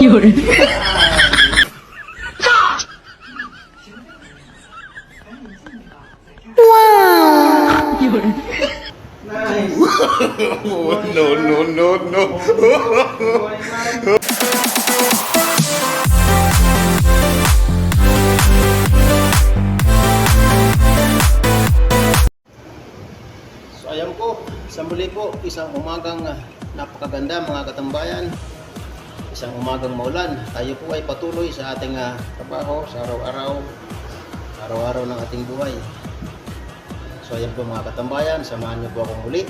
Yun. Yun. No. So ayan po, isang muli po, isang umagang napakaganda mga katambayan. Isang umagang maulan. Tayo po ay patuloy sa ating trabaho sa araw-araw ng ating buhay. So ayan po mga katambayan, samahan niyo po akong muli